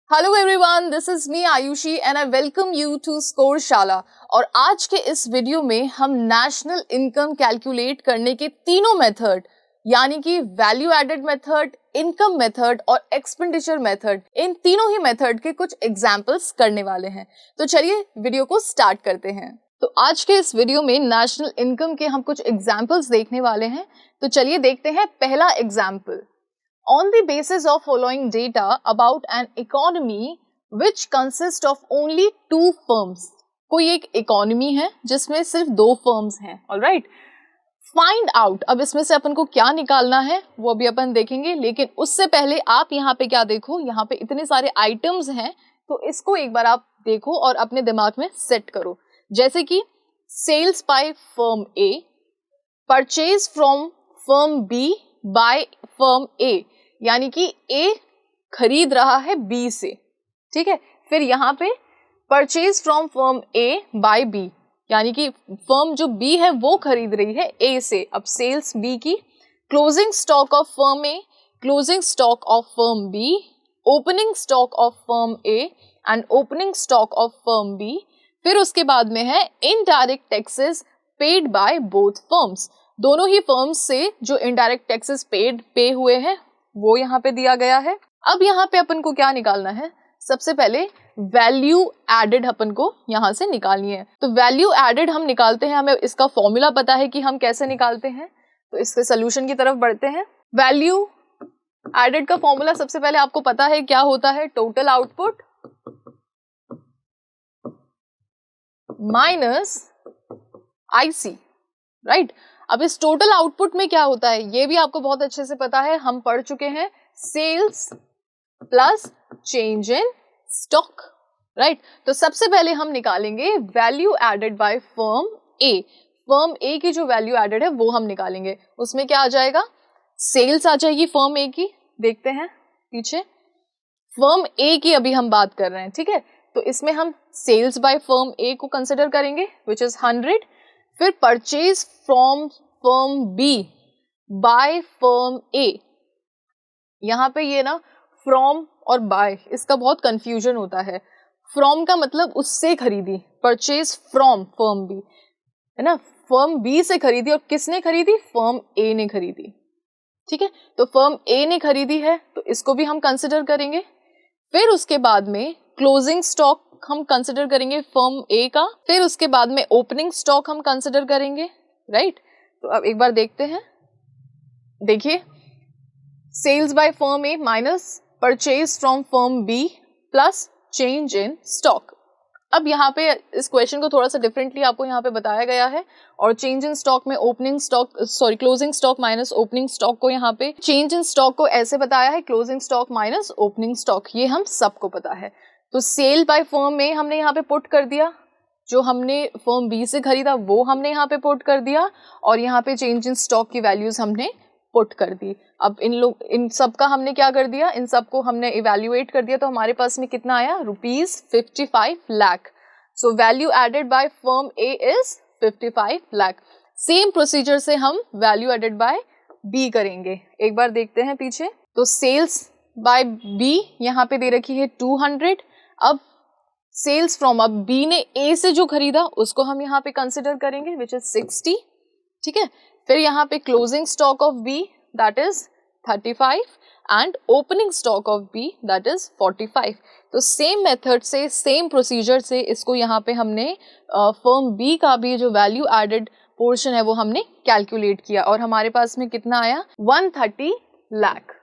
Hello everyone, this is me Ayushi and I welcome you to Score Shala. और आज के इस वीडियो में हम नेशनल इनकम कैलकुलेट करने के तीनों मेथड यानी कि value added method, income method और एक्सपेंडिचर मेथड, इन तीनों ही मेथड के कुछ एग्जांपल्स करने वाले हैं। तो चलिए वीडियो को स्टार्ट करते हैं। तो आज के इस वीडियो में नेशनल इनकम के हम कुछ एग्जांपल्स देखने वाले हैं। तो चलिए देखते हैं पहला example. On the basis of following data about an economy which consists of only two firms, कोई एक इकोनॉमी है जिसमें सिर्फ दो फर्म्स हैं, ऑलराइट। फाइंड आउट, अब इसमें से अपन को क्या निकालना है वो अभी अपन देखेंगे, लेकिन उससे पहले आप यहाँ पे क्या देखो, यहाँ पे इतने सारे आइटम्स हैं तो इसको एक बार आप देखो और अपने दिमाग में सेट करो। जैसे कि sales by firm A, purchase from firm B by firm A, यानी कि ए खरीद रहा है बी से, ठीक है। फिर यहाँ पे purchase from firm A by B, यानी कि फर्म जो बी है वो खरीद रही है ए से। अब सेल्स बी की, closing stock of firm A, closing stock of firm B, opening stock of firm A and opening stock of firm B. फिर उसके बाद में है indirect taxes paid by both firms, दोनों ही फर्म्स से जो इनडायरेक्ट टैक्सेस पे हुए हैं वो यहाँ पे दिया गया है। अब यहाँ पे अपन को क्या निकालना है, सबसे पहले वैल्यू एडेड अपन को यहाँ से निकालनी है। तो वैल्यू एडेड हम निकालते हैं, हमें इसका फॉर्मूला पता है कि हम कैसे निकालते हैं। तो इसके सोल्यूशन की तरफ बढ़ते हैं। वैल्यू एडेड का फॉर्मूला सबसे पहले आपको पता है क्या होता है, total output minus IC, right. अब इस टोटल आउटपुट में क्या होता है ये भी आपको बहुत अच्छे से पता है, हम पढ़ चुके हैं, sales plus change in stock, right. तो सबसे पहले हम निकालेंगे value added by firm A. Firm A की जो वैल्यू एडेड है वो हम निकालेंगे। उसमें क्या आ जाएगा, सेल्स आ जाएगी फर्म ए की, देखते हैं पीछे। फर्म ए की अभी हम बात कर रहे हैं, ठीक है। तो इसमें हम सेल्स बाय फर्म ए को कंसिडर करेंगे विच इज 100। फिर purchase from firm B by firm A, यहाँ पे ये ना फ्रॉम और बाय इसका बहुत कंफ्यूजन होता है। फ्रॉम का मतलब उससे खरीदी, परचेज फ्रॉम फर्म बी है ना, फर्म बी से खरीदी। और किसने खरीदी, फर्म ए ने खरीदी, ठीक है। तो फर्म ए ने खरीदी है तो इसको भी हम कंसिडर करेंगे। फिर उसके बाद में क्लोजिंग स्टॉक हम कंसिडर करेंगे फर्म ए का। फिर उसके बाद में ओपनिंग स्टॉक हम कंसिडर करेंगे, राइट। तो अब एक बार देखते हैं, देखिए sales by firm A minus purchase from firm B plus change in stock. अब यहाँ पे इस क्वेश्चन को थोड़ा सा डिफरेंटली आपको यहाँ पे बताया गया है, और चेंज इन स्टॉक में opening stock closing stock minus opening stock को यहाँ पे चेंज इन स्टॉक को ऐसे बताया है, closing stock minus opening stock, ये हम सबको पता है। तो सेल बाय फर्म में हमने यहाँ पे पुट कर दिया, जो हमने फर्म बी से खरीदा वो हमने यहाँ पे पुट कर दिया, और यहाँ पे चेंज इन स्टॉक की वैल्यूज हमने पुट कर दी। अब इन सब का हमने क्या कर दिया, इन सब को हमने इवेल्युएट कर दिया, तो हमारे पास में कितना आया, ₹55 lakh. So value added by firm A is 55 lakh. Same procedure से हम वैल्यू एडेड बाय बी करेंगे। एक बार देखते हैं पीछे। तो सेल्स बाय बी यहाँ पे दे रखी है 200। अब सेल्स फ्रॉम, अब बी ने ए से जो खरीदा उसको हम यहाँ पे कंसिडर करेंगे विच इज 60, ठीक है। फिर यहाँ पे closing stock of B that is 35 and opening stock of B that is 45। तो सेम मेथड से, सेम प्रोसीजर से इसको यहाँ पे हमने फर्म बी का भी जो वैल्यू एडेड पोर्शन है वो हमने कैलकुलेट किया, और हमारे पास में कितना आया, 130 लाख,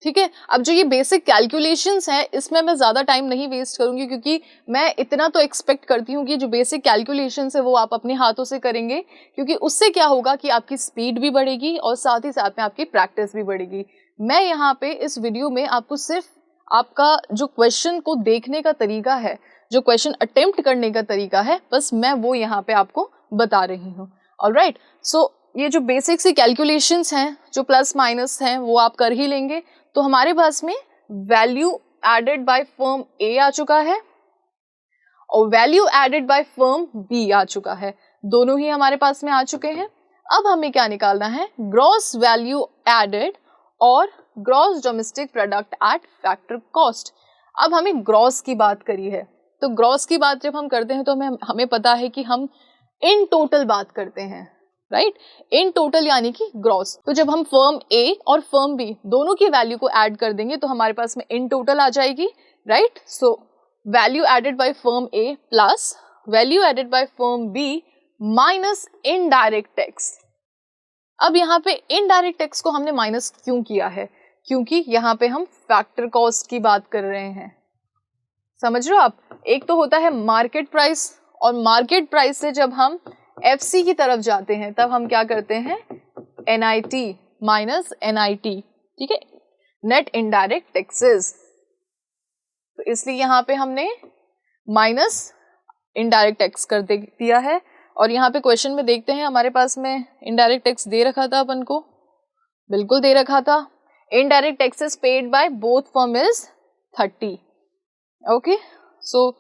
ठीक है। अब जो ये बेसिक कैलकुलेशंस हैं इसमें मैं ज़्यादा टाइम नहीं वेस्ट करूंगी, क्योंकि मैं इतना तो एक्सपेक्ट करती हूँ कि जो बेसिक कैलकुलेशंस है वो आप अपने हाथों से करेंगे, क्योंकि उससे क्या होगा कि आपकी स्पीड भी बढ़ेगी और साथ ही साथ में आपकी प्रैक्टिस भी बढ़ेगी। मैं यहाँ पे इस वीडियो में आपको सिर्फ आपका जो क्वेश्चन को देखने का तरीका है, जो क्वेश्चन अटेम्प्ट करने का तरीका है, बस मैं वो यहाँ पे आपको बता रही हूँ, ऑलराइट। सो ये जो बेसिक सी कैलकुलेशंस हैं, जो प्लस माइनस हैं, वो आप कर ही लेंगे। तो हमारे पास में value added by firm A आ चुका है और value added by firm B आ चुका है, दोनों ही हमारे पास में आ चुके हैं। अब हमें क्या निकालना है, ग्रॉस वैल्यू एडेड और gross domestic product at factor cost. अब हमें ग्रॉस की बात करी है, तो ग्रॉस की बात जब हम करते हैं तो हमें पता है कि हम इन टोटल बात करते हैं, राइट, इन टोटल यानी कि ग्रॉस। तो जब हम फर्म ए और फर्म बी दोनों की वैल्यू को ऐड कर देंगे तो हमारे पास में इन टोटल आ जाएगी, right. So value added by firm A plus value added by firm B minus indirect tax. अब यहाँ पे इनडायरेक्ट टैक्स को हमने माइनस क्यों किया है? क्योंकि यहाँ पे हम फैक्टर कॉस्ट की बात कर रहे हैं, समझ रहे हो आप। एक तो होता है मार्केट प्राइस, और मार्केट प्राइस से जब हम एफसी की तरफ जाते हैं तब हम क्या करते हैं, एनआईटी माइनस एनआईटी, ठीक है, नेट इनडायरेक्ट टैक्सेस। तो इसलिए यहाँ पे हमने माइनस इनडायरेक्ट टैक्स कर दिया है। और यहाँ पे क्वेश्चन में देखते हैं हमारे पास में इनडायरेक्ट टैक्स दे रखा था अपन को, बिल्कुल दे रखा था। Indirect taxes paid by both firm is 30। Okay, so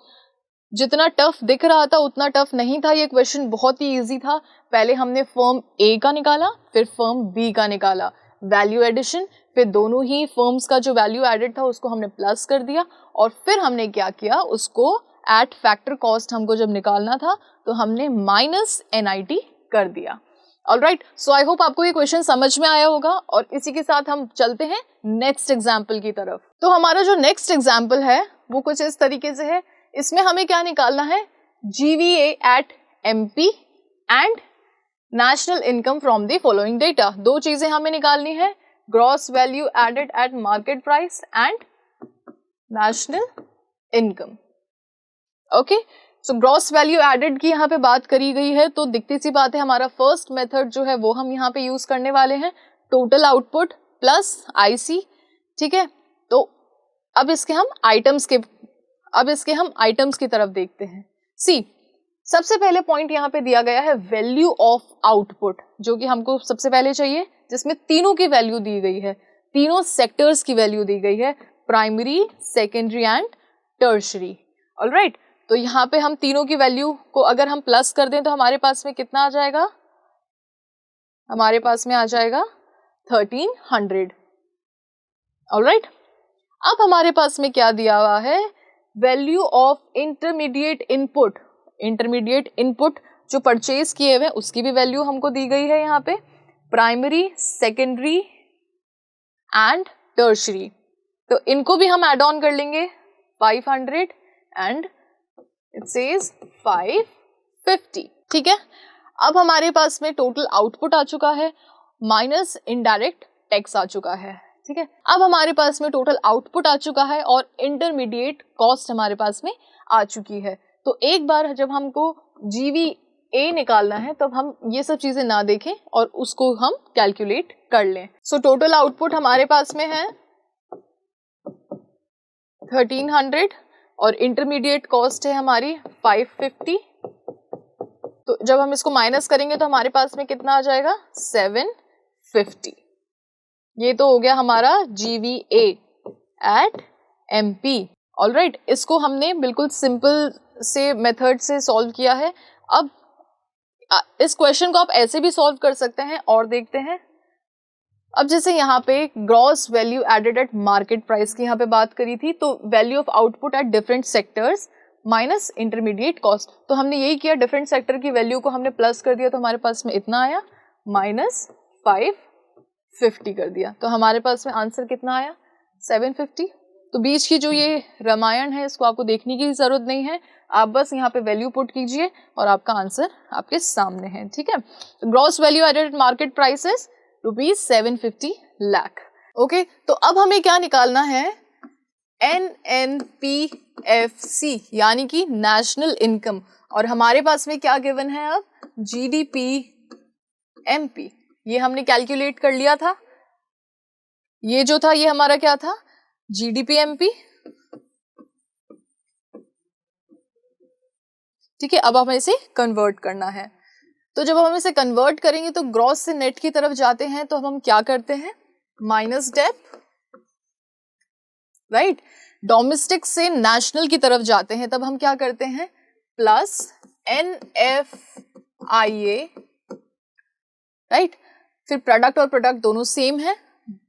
जितना टफ दिख रहा था उतना टफ नहीं था ये क्वेश्चन, बहुत ही इजी था। पहले हमने फर्म ए का निकाला, फिर फर्म बी का निकाला, वैल्यू एडिशन, फिर दोनों ही फर्म्स का जो वैल्यू एडेड था उसको हमने प्लस कर दिया, और फिर हमने क्या किया, उसको एट फैक्टर कॉस्ट हमको जब निकालना था तो हमने माइनस एनआईटी कर दिया। ऑलराइट, सो आई होप आपको ये क्वेश्चन समझ में आया होगा, और इसी के साथ हम चलते हैं नेक्स्ट एग्जाम्पल की तरफ। तो हमारा जो नेक्स्ट एग्जाम्पल है वो कुछ इस तरीके से है। इसमें हमें क्या निकालना है, GVA at MP and national income from the following data. दो चीजें हमें निकालनी है, gross value added at market price and national income. Okay, so gross value added की यहाँ पे बात करी गई है, तो दिखती सी बात है हमारा फर्स्ट मेथड जो है वो हम यहाँ पे यूज करने वाले हैं, टोटल आउटपुट प्लस आईसी, ठीक है। तो अब इसके हम आइटम्स की तरफ देखते हैं। सी, सबसे पहले पॉइंट यहाँ पे दिया गया है वैल्यू ऑफ आउटपुट, जो कि हमको सबसे पहले चाहिए, जिसमें तीनों की वैल्यू दी गई है, तीनों सेक्टर्स की वैल्यू दी गई है, primary, secondary and tertiary. Alright, तो यहाँ पे हम तीनों की वैल्यू को अगर हम प्लस कर दें तो हमारे पास में कितना आ जाएगा, हमारे पास में आ जाएगा 1300। ऑलराइट, अब हमारे पास में क्या दिया हुआ है, value of intermediate input. Intermediate input जो परचेज किए हुए उसकी भी वैल्यू हमको दी गई है यहाँ पे, प्राइमरी, सेकेंडरी एंड टर्शरी। तो इनको भी हम एड ऑन कर लेंगे, 500 एंड इट सेज 550, ठीक है। अब हमारे पास में टोटल आउटपुट आ चुका है, माइनस इनडायरेक्ट टैक्स आ चुका है, ठीक है। अब हमारे पास में टोटल आउटपुट आ चुका है और इंटरमीडिएट कॉस्ट हमारे पास में आ चुकी है। तो एक बार जब हमको जीवीए निकालना है तब हम ये सब चीजें ना देखें और उसको हम कैलकुलेट कर लें। सो टोटल आउटपुट हमारे पास में है 1300 और इंटरमीडिएट कॉस्ट है हमारी 550। तो जब हम इसको माइनस करेंगे तो हमारे पास में कितना आ जाएगा, 750। ये तो हो गया हमारा जीवीए एट एमपी। ऑलराइट, इसको हमने बिल्कुल सिंपल से मेथड से सॉल्व किया है। अब इस क्वेश्चन को आप ऐसे भी सॉल्व कर सकते हैं और देखते हैं। अब जैसे यहाँ पे gross value added at market price की यहाँ पे बात करी थी, तो value of output at different sectors minus intermediate cost, तो हमने यही किया, डिफरेंट सेक्टर की वैल्यू को हमने प्लस कर दिया तो हमारे पास में इतना आया, माइनस 550 कर दिया, तो हमारे पास में आंसर कितना आया, 750। तो बीच की जो ये रामायण है इसको आपको देखने की जरूरत नहीं है, आप बस यहाँ पे वैल्यू पुट कीजिए और आपका आंसर आपके सामने है, ठीक है। तो gross value added market prices ₹750 lakh. Okay, तो अब हमें क्या निकालना है, NNPFC यानी कि नेशनल इनकम, और हमारे पास में क्या गिवन है अब, GDP MP। ये हमने कैलकुलेट कर लिया था, ये जो था ये हमारा क्या था, GDP MP, ठीक है। अब हमें इसे कन्वर्ट करना है, तो जब हम इसे कन्वर्ट करेंगे तो ग्रॉस से नेट की तरफ जाते हैं तो हम क्या करते हैं, माइनस डेप, राइट। डोमेस्टिक से नेशनल की तरफ जाते हैं तब हम क्या करते हैं, प्लस NFIA, राइट। फिर प्रोडक्ट और प्रोडक्ट दोनों सेम है,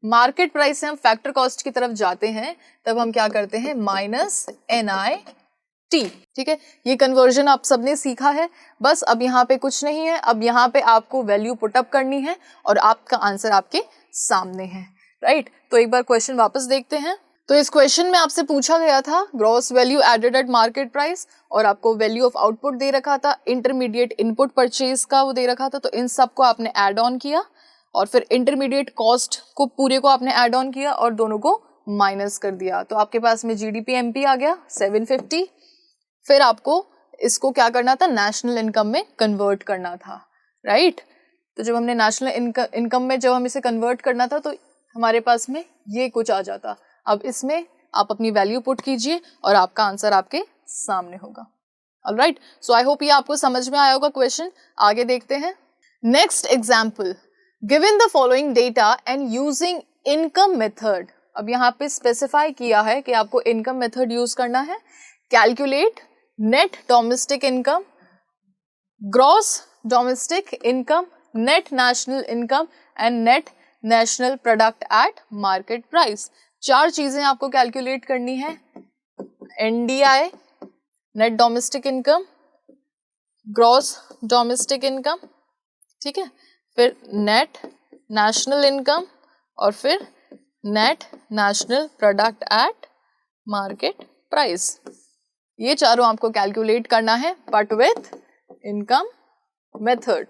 मार्केट प्राइस से हम फैक्टर कॉस्ट की तरफ जाते हैं तब हम क्या करते हैं, माइनस NIT। ठीक है, ये कन्वर्जन आप सबने सीखा है। बस अब यहाँ पे कुछ नहीं है, अब यहाँ पे आपको वैल्यू पुटअप करनी है और आपका आंसर आपके सामने है, राइट। तो एक बार क्वेश्चन वापस देखते हैं। तो इस क्वेश्चन में आपसे पूछा गया था gross value added at market price, और आपको वैल्यू ऑफ आउटपुट दे रखा था, इंटरमीडिएट इनपुट परचेज का वो दे रखा था। तो इन सब को आपने ऐड ऑन किया और फिर इंटरमीडिएट कॉस्ट को पूरे को आपने ऐड ऑन किया और दोनों को माइनस कर दिया। तो आपके पास में GDP MP आ गया 750। फिर आपको इसको क्या करना था, नेशनल इनकम में कन्वर्ट करना था, राइट। तो जब हमने नेशनल इनकम में जब हम इसे कन्वर्ट करना था तो हमारे पास में ये कुछ आ जाता। अब इसमें आप अपनी वैल्यू पुट कीजिए और आपका आंसर आपके सामने होगा। ऑलराइट, सो आई होप ये आपको समझ में आया होगा क्वेश्चन। आगे देखते हैं। Next example, given the following data and using income method. अब यहाँ पे स्पेसिफाई किया है कि आपको इनकम मेथड यूज करना है। Calculate net domestic income, gross domestic income, net national income and net national product at market price. 4 चीजें आपको कैलकुलेट करनी है। NDI net domestic income, gross domestic income, ठीक है, फिर नेट नेशनल इनकम और फिर net national product at market price. ये चारों आपको कैलकुलेट करना है but with income method.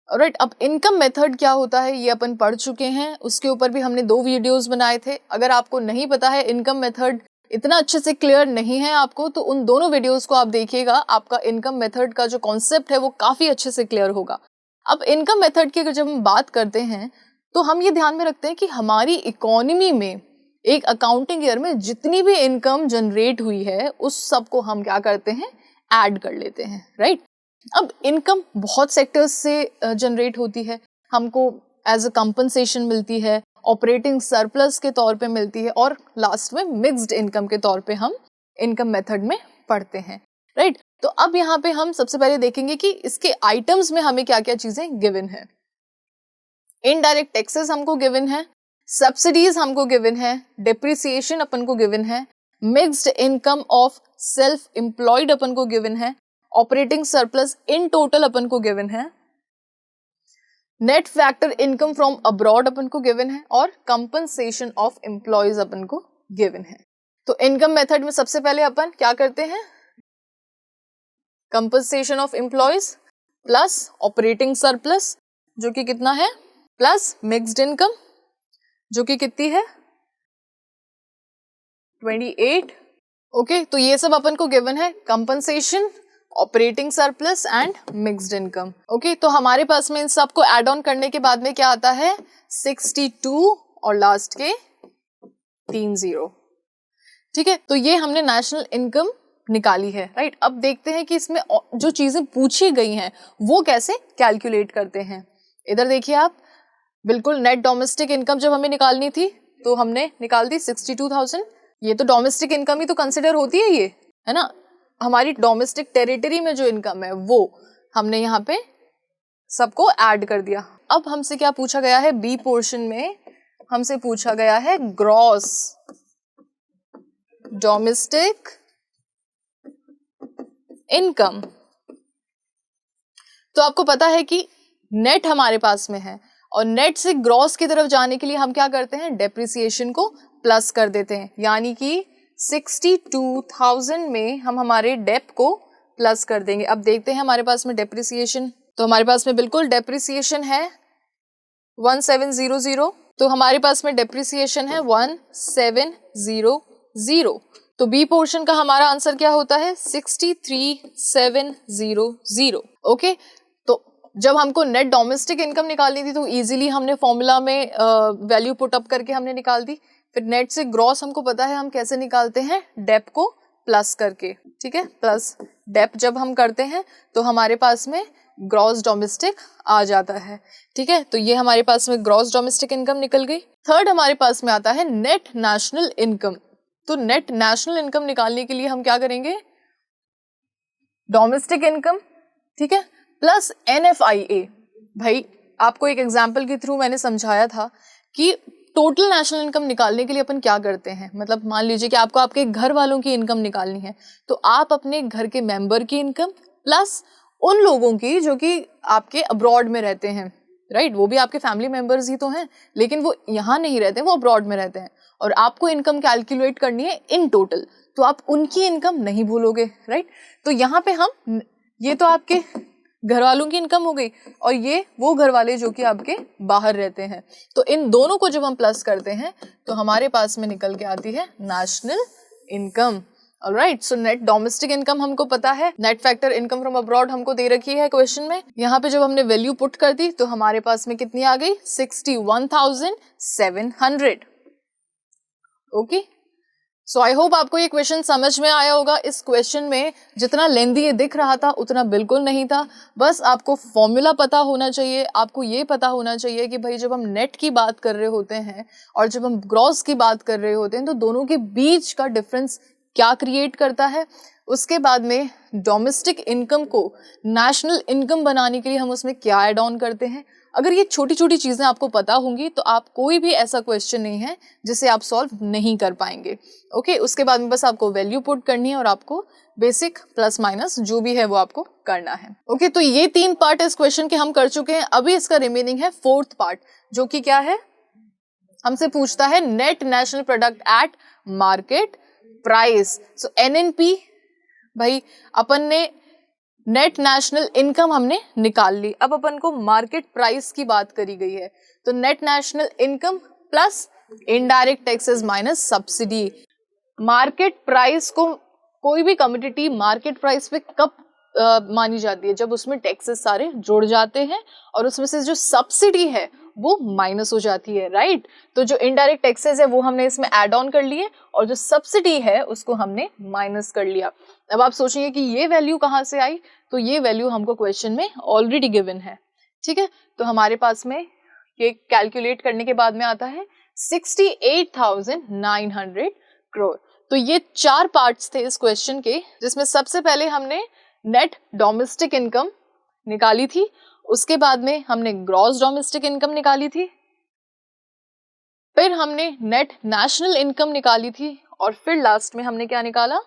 Right, अब इनकम मेथड क्या होता है ये अपन पढ़ चुके हैं, उसके ऊपर भी हमने 2 वीडियोस बनाए थे। अगर आपको नहीं पता है, इनकम मेथड इतना अच्छे से क्लियर नहीं है आपको, तो उन दोनों वीडियोस को आप देखिएगा, आपका इनकम मेथड का जो कॉन्सेप्ट है वो काफी अच्छे से क्लियर होगा। अब इनकम मेथड की अगर जब हम बात करते हैं तो हम ये ध्यान में रखते हैं कि हमारी इकोनॉमी में एक अकाउंटिंग ईयर में जितनी भी इनकम जनरेट हुई है उस सब को हम क्या करते हैं, ऐड कर लेते हैं, राइट। अब इनकम बहुत सेक्टर्स से जनरेट होती है, हमको एज अ कंपनसेशन मिलती है, ऑपरेटिंग सरप्लस के तौर पे मिलती है, और लास्ट में मिक्स्ड इनकम के तौर पे हम इनकम मेथड में पढ़ते हैं, राइट। तो अब यहाँ पे हम सबसे पहले देखेंगे कि इसके आइटम्स में हमें क्या क्या चीजें गिवन है। इनडायरेक्ट टैक्सेस हमको गिवन है, सब्सिडीज हमको गिवन है, डिप्रिसिएशन अपन को गिवन है, mixed income of self employed अपन को गिवन है, ऑपरेटिंग सरप्लस इन टोटल अपन को गिवन है, net factor income from abroad अपन को गिवन है, और कंपनसेशन ऑफ एम्प्लॉयज अपन को गिवन है। तो इनकम मेथड में सबसे पहले अपन क्या करते हैं, compensation of employees plus operating surplus जो कि कितना है, प्लस मिक्स्ड इनकम जो कि कितनी है 28। ओके, तो ये सब अपन को गिवन है, compensation, operating surplus and mixed income. Okay, तो हमारे पास में इन सब को ऐड ऑन करने के बाद में क्या आता है 62 और लास्ट के 3 0। ठीक है, तो ये हमने नेशनल इनकम निकाली है, राइट। अब देखते हैं कि इसमें जो चीजें पूछी गई हैं वो कैसे कैलकुलेट करते हैं। इधर देखिए आप, बिल्कुल नेट डोमेस्टिक इनकम जब हमें निकालनी थी तो हमने निकाल दी 62,000। ये तो डोमेस्टिक इनकम ही तो कंसिडर होती है, ये है ना, हमारी डोमेस्टिक टेरिटरी में जो इनकम है वो हमने यहाँ पे सबको ऐड कर दिया। अब हमसे क्या पूछा गया है, बी पोर्शन में हमसे पूछा गया है ग्रॉस डोमेस्टिक इनकम। तो आपको पता है कि नेट हमारे पास में है और नेट से ग्रॉस की तरफ जाने के लिए हम क्या करते हैं, डेप्रिसिएशन को प्लस कर देते हैं, यानी कि 62,000 में हम हमारे डेप को प्लस कर देंगे। अब देखते हैं हमारे पास में डेप्रिसिएशन, तो हमारे पास में बिल्कुल डेप्रिसिएशन है 1700, तो हमारे पास में डेप्रिसिएशन है 1700। तो बी पोर्शन का हमारा आंसर क्या होता है 63700। ओके, तो जब हमको नेट डोमेस्टिक इनकम निकालनी थी तो इजीली हमने फॉर्मूला में वैल्यू पुट अप करके हमने निकाल दी। फिर नेट से ग्रॉस हमको पता है हम कैसे निकालते हैं, डेप को प्लस करके, ठीक है, प्लस डेप जब हम करते हैं तो हमारे पास में ग्रॉस डोमेस्टिक आ जाता है। ठीक है, तो ये हमारे पास में ग्रॉस डोमेस्टिक इनकम निकल गई। थर्ड हमारे पास में आता है नेट नेशनल इनकम। तो नेट नेशनल इनकम निकालने के लिए हम क्या करेंगे, डोमेस्टिक इनकम, ठीक है, प्लस NFIA। भाई आपको एक एग्जाम्पल के थ्रू मैंने समझाया था कि टोटल नेशनल इनकम निकालने के लिए अपन क्या करते हैं। मतलब मान लीजिए कि आपको आपके घर वालों की इनकम निकालनी है, तो आप अपने घर के मेंबर की इनकम प्लस उन लोगों की जो कि आपके अब्रॉड में रहते हैं, राइट, वो भी आपके फैमिली मेंबर्स ही तो हैं, लेकिन वो यहाँ नहीं रहते, वो अब्रॉड में रहते हैं, और आपको इनकम कैलकुलेट करनी है इन टोटल, तो आप उनकी इनकम नहीं भूलोगे, राइट। तो यहाँ पे हम, ये तो आपके घर वालों की इनकम हो गई और ये वो घर वाले जो कि आपके बाहर रहते हैं, तो इन दोनों को जब हम प्लस करते हैं तो हमारे पास में निकल के आती है national income. Alright, so net domestic income हमको पता है, net factor income from abroad हमको दे रखी है क्वेश्चन में। यहाँ पे जब हमने वैल्यू पुट कर दी तो हमारे पास में कितनी आ गई, 61,700। ओके, सो आई होप आपको ये क्वेश्चन समझ में आया होगा। इस क्वेश्चन में जितना लेंदी ये दिख रहा था उतना बिल्कुल नहीं था, बस आपको फॉर्मूला पता होना चाहिए, आपको ये पता होना चाहिए कि भाई जब हम नेट की बात कर रहे होते हैं और जब हम ग्रॉस की बात कर रहे होते हैं तो दोनों के बीच का डिफरेंस क्या क्रिएट करता है। उसके बाद में डोमेस्टिक इनकम को नेशनल इनकम बनाने के लिए हम उसमें क्या ऐड ऑन करते हैं। अगर ये छोटी छोटी चीज़ें आपको पता होंगी तो आप कोई भी ऐसा क्वेश्चन नहीं है जिसे आप सॉल्व नहीं कर पाएंगे। ओके, उसके बाद में बस आपको वैल्यू पुट करनी है और आपको बेसिक प्लस माइनस जो भी है वो आपको करना है। ओके, तो ये 3 पार्ट इस क्वेश्चन के हम कर चुके हैं। अभी इसका रिमेनिंग है 4th पार्ट, जो कि क्या है, हमसे पूछता है net national product at market price. So NNP, भाई अपन ने नेट नेशनल इनकम हमने निकाल ली, अब अपन को मार्केट प्राइस की बात करी गई है, तो net national income plus indirect taxes minus subsidy. Market price को, कोई भी कमोडिटी मार्केट प्राइस पे कब मानी जाती है, जब उसमें टैक्सेस सारे जुड़ जाते हैं और उसमें से जो सब्सिडी है वो माइनस हो जाती है, राइट। तो जो इनडायरेक्ट टैक्सेस है वो हमने इसमें ऐड ऑन कर लिए और जो सब्सिडी है उसको हमने माइनस कर लिया। अब आप सोचेंगे कि ये वैल्यू कहाँ से आई, तो ये वैल्यू हमको क्वेश्चन में ऑलरेडी गिवन है, ठीक है। तो हमारे पास में ये कैलकुलेट करने के बाद में आता है 68,900 करोड़। तो ये 4 पार्ट्स थे इस क्वेश्चन के, जिसमें सबसे पहले हमने नेट डोमेस्टिक इनकम निकाली थी, उसके बाद में हमने ग्रॉस डोमेस्टिक इनकम निकाली थी, फिर हमने नेट नेशनल इनकम निकाली थी और फिर लास्ट में हमने क्या निकाला,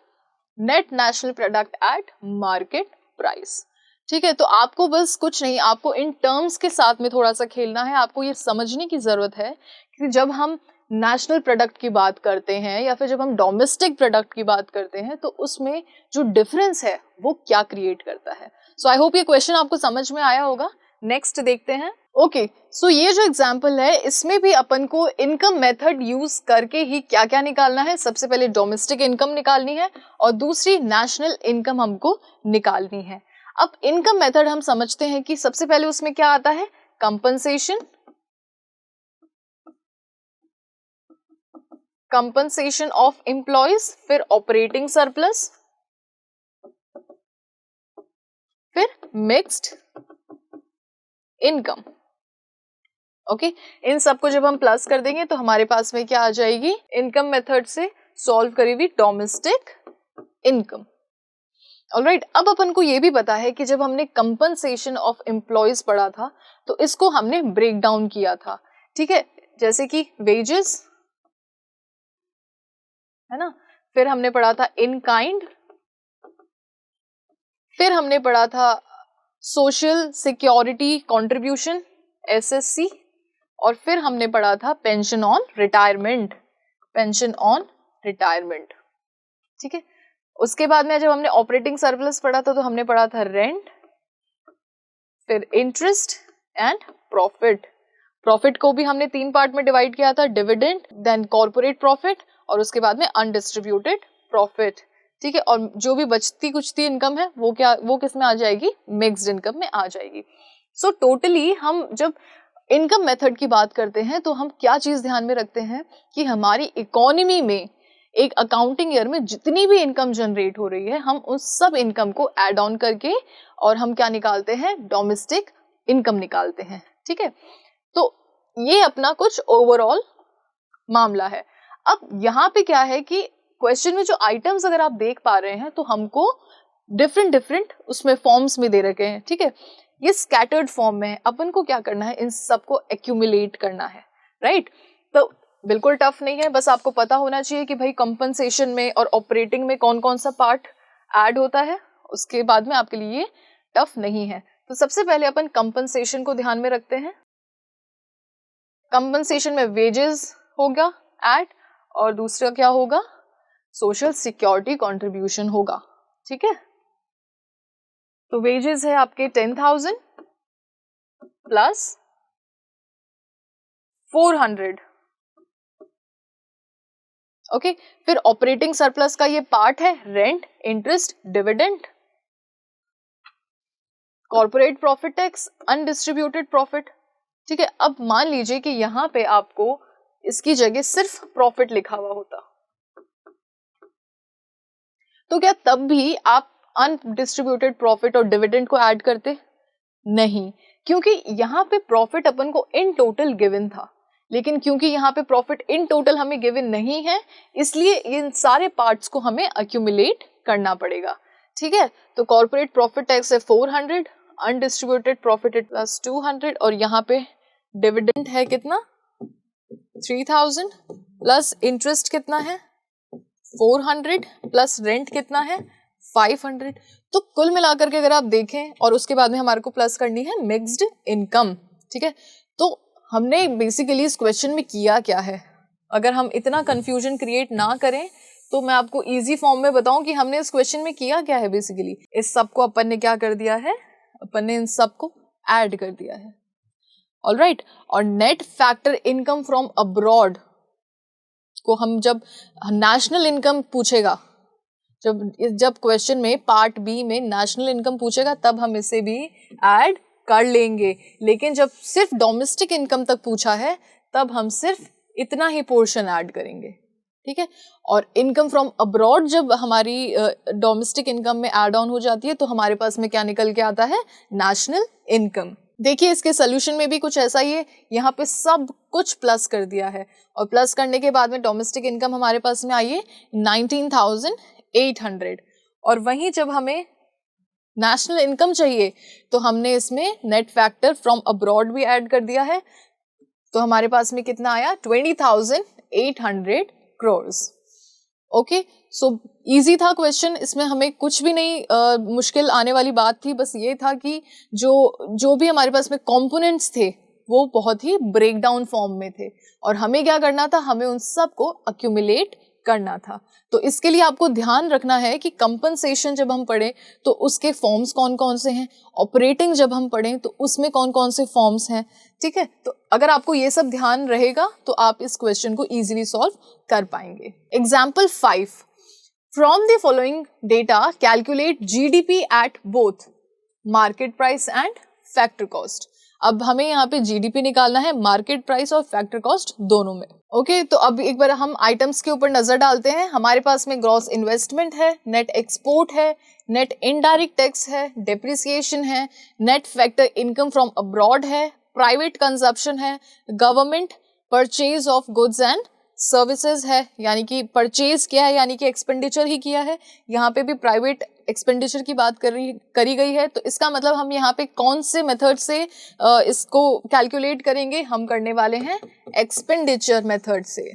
net national product at market price. ठीक है, तो आपको बस कुछ नहीं, आपको इन टर्म्स के साथ में थोड़ा सा खेलना है। आपको ये समझने की जरूरत है कि जब हम नेशनल प्रोडक्ट की बात करते हैं या फिर जब हम डोमेस्टिक प्रोडक्ट की बात करते हैं तो उसमें जो डिफरेंस है वो क्या क्रिएट करता है। सो आई होप ये क्वेश्चन आपको समझ में आया होगा। नेक्स्ट देखते हैं। ओके, सो ये जो एग्जाम्पल है इसमें भी अपन को इनकम मेथड यूज करके ही क्या क्या निकालना है। सबसे पहले डोमेस्टिक इनकम निकालनी है और दूसरी नेशनल इनकम हमको निकालनी है। अब इनकम मेथड हम समझते हैं कि सबसे पहले उसमें क्या आता है, कंपनसेशन, कंपनसेशन ऑफ एम्प्लॉयज, फिर ऑपरेटिंग सरप्लस, फिर मिक्स्ड इनकम। ओके, इन सबको जब हम प्लस कर देंगे तो हमारे पास में क्या आ जाएगी, इनकम मेथड से सॉल्व करी हुई डोमेस्टिक इनकम। ऑलराइट, अब अपन को ये भी पता है कि जब हमने कंपनसेशन ऑफ एम्प्लॉयज पढ़ा था तो इसको हमने ब्रेक डाउन किया था। ठीक है, जैसे कि वेजेस है ना, फिर हमने पढ़ा था इन काइंड, फिर हमने पढ़ा था सोशल सिक्योरिटी कंट्रीब्यूशन SSC, और फिर हमने पढ़ा था pension on retirement, pension on retirement. ठीक है, उसके बाद में जब हमने ऑपरेटिंग सरप्लस पढ़ा था तो हमने पढ़ा था रेंट, फिर इंटरेस्ट एंड प्रॉफिट। प्रॉफिट को भी हमने 3 पार्ट में डिवाइड किया था, डिविडेंड, देन कॉर्पोरेट प्रॉफिट और उसके बाद में अनडिस्ट्रीब्यूटेड प्रॉफिट। ठीक है, और जो भी बचती कुछती इनकम है वो क्या, वो किस में आ जाएगी, मिक्स्ड इनकम में आ जाएगी। सो टोटली हम जब इनकम मेथड की बात करते हैं तो हम क्या चीज ध्यान में रखते हैं कि हमारी इकोनॉमी में एक अकाउंटिंग ईयर में जितनी भी इनकम जनरेट हो रही है हम उस सब इनकम को ऐड ऑन करके और हम क्या निकालते हैं, डोमेस्टिक इनकम निकालते हैं। ठीक है, तो ये अपना कुछ ओवरऑल मामला है। अब यहाँ पे क्या है कि क्वेश्चन में जो आइटम्स अगर आप देख पा रहे हैं तो हमको डिफरेंट उसमें फॉर्म्स में दे रखे हैं। ठीक है, ये स्कैटर्ड फॉर्म में है, अपन को क्या करना है, इन सबको एक्यूमुलेट करना है, राइट। तो बिल्कुल टफ नहीं है, बस आपको पता होना चाहिए कि भाई कंपनसेशन में और ऑपरेटिंग में कौन कौन सा पार्ट ऐड होता है, उसके बाद में आपके लिए टफ नहीं है। तो सबसे पहले अपन कंपनसेशन को ध्यान में रखते हैं। कंपनसेशन में वेजेस होगा ऐड, और दूसरा क्या होगा, सोशल सिक्योरिटी कंट्रीब्यूशन होगा, ठीक है। तो वेजेस है आपके 10,000 प्लस 400, ओके। फिर ऑपरेटिंग सरप्लस का ये पार्ट है rent, interest, dividend, corporate profit tax, undistributed profit, ठीक है। अब मान लीजिए कि यहां पे आपको इसकी जगह सिर्फ प्रॉफिट लिखा हुआ होता, तो क्या तब भी आप अनडिस्ट्रीब्यूटेड प्रॉफिट और डिविडेंड को ऐड करते? नहीं, क्योंकि यहां पे प्रॉफिट अपन को इन टोटल गिवन था, लेकिन क्योंकि यहाँ पे प्रॉफिट इन टोटल हमें गिवन नहीं है, इसलिए इन सारे पार्ट्स को हमें अक्यूमुलेट करना पड़ेगा, ठीक है। तो कॉर्पोरेट प्रॉफिट टैक्स है 400, अनडिस्ट्रीब्यूटेड प्रॉफिट है प्लस 200, और यहाँ पे डिविडेंड है कितना 3000, प्लस इंटरेस्ट कितना है 400, प्लस रेंट कितना है 500। तो कुल मिलाकर के अगर आप देखें और उसके बाद में हमारे को प्लस करनी है मिक्स्ड इनकम, ठीक है। तो हमने बेसिकली इस क्वेश्चन में किया क्या है, अगर हम इतना कंफ्यूजन क्रिएट ना करें तो मैं आपको इजी फॉर्म में बताऊं कि हमने इस क्वेश्चन में किया क्या है। बेसिकली इस सब को अपन ने क्या कर दिया है, अपन ने इन सब को ऐड कर दिया है, ऑलराइट। और net factor income from abroad को हम जब नेशनल इनकम पूछेगा, जब क्वेश्चन में पार्ट बी में नेशनल इनकम पूछेगा तब हम इसे भी ऐड कर लेंगे, लेकिन जब सिर्फ डोमेस्टिक इनकम तक पूछा है तब हम सिर्फ इतना ही पोर्शन ऐड करेंगे, ठीक है। और इनकम फ्रॉम अब्रॉड जब हमारी डोमेस्टिक इनकम में ऐड ऑन हो जाती है तो हमारे पास में क्या निकल के आता है, नेशनल इनकम। देखिए इसके सोल्यूशन में भी कुछ ऐसा ही है, यहाँ पे सब कुछ प्लस कर दिया है, और प्लस करने के बाद में डोमेस्टिक इनकम हमारे पास में आई है 19,800, और वहीं जब हमें नेशनल इनकम चाहिए तो हमने इसमें नेट फैक्टर फ्रॉम अब्रॉड भी ऐड कर दिया है, तो हमारे पास में कितना आया 20,800 करोड़। ओके, सो इजी था क्वेश्चन, इसमें हमें कुछ भी नहीं मुश्किल आने वाली बात थी, बस ये था कि जो भी हमारे पास में कंपोनेंट्स थे वो बहुत ही ब्रेकडाउन फॉर्म में थे, और हमें क्या करना था, हमें उन सब को अक्यूमुलेट करना था। तो इसके लिए आपको ध्यान रखना है कि कंपनसेशन जब हम पढ़ें तो उसके फॉर्म्स कौन कौन से हैं, ऑपरेटिंग जब हम पढ़ें तो उसमें कौन कौन से फॉर्म्स हैं, ठीक है। तो अगर आपको ये सब ध्यान रहेगा तो आप इस क्वेश्चन को इजीली सॉल्व कर पाएंगे। Example 5, from the following data calculate GDP at both market price and factor cost. अब हमें यहाँ पे जीडीपी निकालना है मार्केट प्राइस और फैक्टर कॉस्ट दोनों में। ओके, तो अब एक बार हम आइटम्स के ऊपर नजर डालते हैं। हमारे पास में ग्रॉस इन्वेस्टमेंट है, नेट एक्सपोर्ट है, नेट इनडायरेक्ट टैक्स है, डेप्रिसिएशन है, net factor income from abroad है, प्राइवेट कंजप्शन है, government purchase of goods and services है, यानी कि परचेज किया है यानी कि एक्सपेंडिचर ही किया है, यहाँ पे भी प्राइवेट एक्सपेंडिचर की बात करी गई है। तो इसका मतलब हम यहाँ पे कौन से मेथड से इसको कैलकुलेट करेंगे, हम करने वाले हैं एक्सपेंडिचर मेथड से।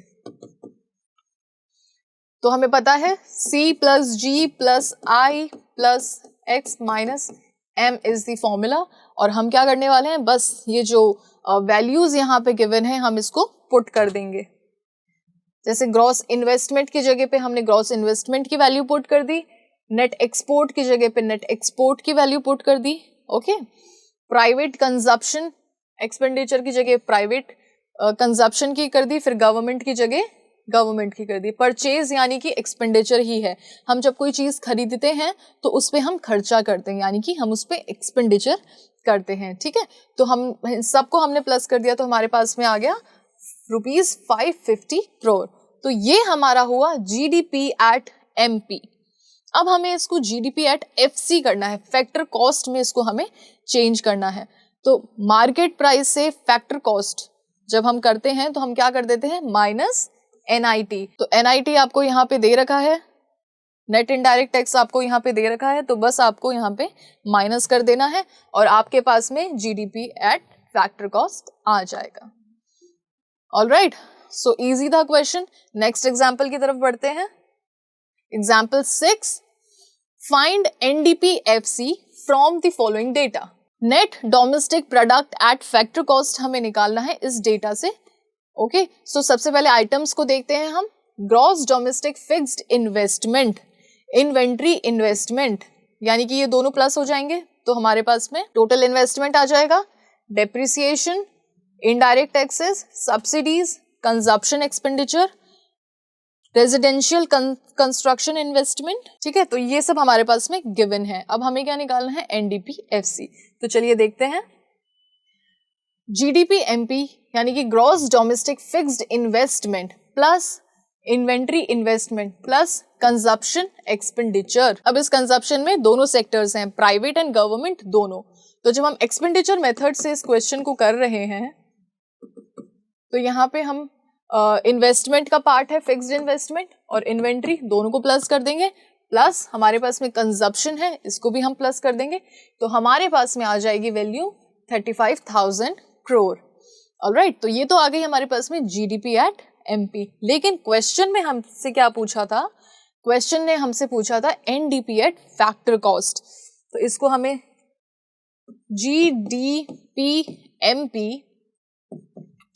तो हमें पता है C plus G plus I plus X minus M is the formula, और हम क्या करने वाले हैं, बस ये जो वैल्यूज यहाँ पे गिवन है हम इसको पुट कर देंगे। जैसे ग्रॉस इन्वेस्टमेंट की जगह पे हमने ग्रॉस इन्वेस्टमेंट की वैल्यू पुट कर दी, नेट एक्सपोर्ट की जगह पे नेट एक्सपोर्ट की वैल्यू पुट कर दी, ओके। प्राइवेट कंजप्शन एक्सपेंडिचर की जगह प्राइवेट कंजप्शन की कर दी, फिर गवर्नमेंट की जगह गवर्नमेंट की कर दी। परचेज यानी कि एक्सपेंडिचर ही है, हम जब कोई चीज खरीदते हैं तो उस पर हम खर्चा करते हैं, यानी कि हम उस पर एक्सपेंडिचर करते हैं, ठीक है। तो हम सबको हमने प्लस कर दिया, तो हमारे पास में आ गया ₹550 करोड़। तो ये हमारा हुआ जीडीपी एट एमपी। अब हमें इसको जीडीपी एट एफसी करना है, फैक्टर कॉस्ट में इसको हमें चेंज करना है। तो मार्केट प्राइस से फैक्टर कॉस्ट जब हम करते हैं तो हम क्या कर देते हैं, माइनस एनआईटी। तो एनआईटी आपको यहाँ पे दे रखा है नेट इनडायरेक्ट टैक्स आपको यहाँ पे दे रखा है, तो बस आपको यहाँ पे माइनस कर देना है और आपके पास में जीडीपी एट फैक्टर कॉस्ट आ जाएगा। ऑलराइट, सो इजी था क्वेश्चन। नेक्स्ट एग्जाम्पल की तरफ बढ़ते हैं। Example 6, find NDPFC from the following data. Net domestic product at factor cost हमें निकालना है इस डेटा से। ओके, सो सबसे पहले आइटम्स को देखते हैं हम। Gross domestic fixed investment, inventory investment, यानी कि ये दोनों प्लस हो जाएंगे, तो हमारे पास में टोटल इन्वेस्टमेंट आ जाएगा। Depreciation, indirect taxes, subsidies, consumption expenditure, residential construction investment. ठीक है, तो ये सब हमारे पास में गिवन है। अब हमें क्या निकालना है? एनडीपीएफसी। तो चलिए देखते हैं। जीडीपीएमपी यानी कि gross domestic fixed investment plus inventory investment plus consumption expenditure. अब इस कंजप्शन में दोनों सेक्टर्स हैं, प्राइवेट एंड गवर्नमेंट दोनों। तो जब हम एक्सपेंडिचर मेथड से इस क्वेश्चन को कर रहे हैं तो यहाँ पे हम इन्वेस्टमेंट का पार्ट है फिक्स्ड इन्वेस्टमेंट और इन्वेंट्री, दोनों को प्लस कर देंगे, प्लस हमारे पास में कंजप्शन है, इसको भी हम प्लस कर देंगे, तो हमारे पास में आ जाएगी वैल्यू 35,000 करोड़। ऑलराइट, तो ये तो आ गई हमारे पास में जीडीपी एट एमपी। लेकिन क्वेश्चन में हमसे क्या पूछा था? क्वेश्चन ने हमसे पूछा था एनडीपी एट फैक्टर कॉस्ट। तो इसको हमें जीडीपीएमपी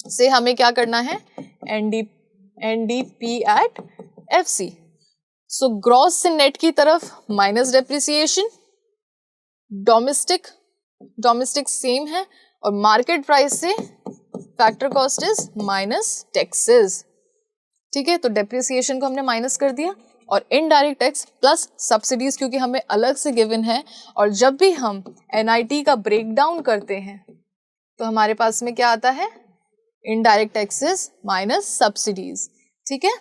से हमें क्या करना है? NDP at FC. So gross से नेट की तरफ माइनस डेप्रिसिएशन, डोमेस्टिक सेम है और मार्केट प्राइस से factor cost is minus taxes. ठीक है, तो डेप्रिसिएशन को हमने माइनस कर दिया और इनडायरेक्ट टैक्स प्लस सब्सिडीज क्योंकि हमें अलग से गिवन है। और जब भी हम एनआईटी का ब्रेक डाउन करते हैं तो हमारे पास में क्या आता है? Indirect taxes minus subsidies. ठीक है,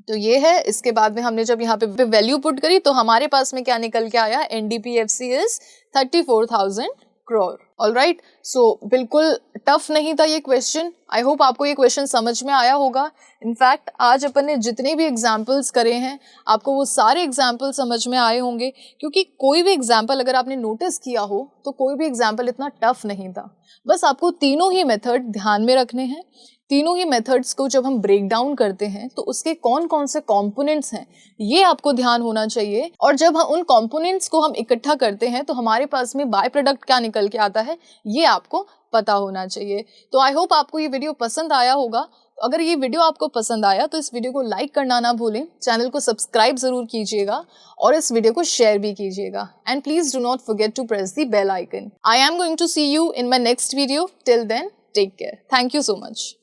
तो ये है। इसके बाद में हमने जब यहाँ पे वैल्यू पुट करी तो हमारे पास में क्या निकल के आया? NDPFC is 34,000 crore. ऑलराइट, सो बिल्कुल टफ नहीं था ये क्वेश्चन। आई होप आपको ये क्वेश्चन समझ में आया होगा। इनफैक्ट आज अपन ने जितने भी एग्जाम्पल्स करे हैं आपको वो सारे एग्जाम्पल समझ में आए होंगे, क्योंकि कोई भी एग्जाम्पल अगर आपने नोटिस किया हो तो कोई भी एग्जाम्पल इतना टफ नहीं था। बस आपको तीनों ही मेथड ध्यान में रखने हैं। तीनों ही मेथड्स को जब हम ब्रेक डाउन करते हैं तो उसके कौन कौन से कंपोनेंट्स हैं ये आपको ध्यान होना चाहिए। और जब हम उन कंपोनेंट्स को हम इकट्ठा करते हैं तो हमारे पास में बाय प्रोडक्ट क्या निकल के आता है ये आपको पता होना चाहिए। तो आई होप आपको ये वीडियो पसंद आया होगा। अगर ये वीडियो आपको पसंद आया तो इस वीडियो को लाइक करना ना भूलें, चैनल को सब्सक्राइब जरूर कीजिएगा और इस वीडियो को शेयर भी कीजिएगा। And please do not forget to press the bell icon. I am going to see you in my next video. Till then, take care. Thank you so much.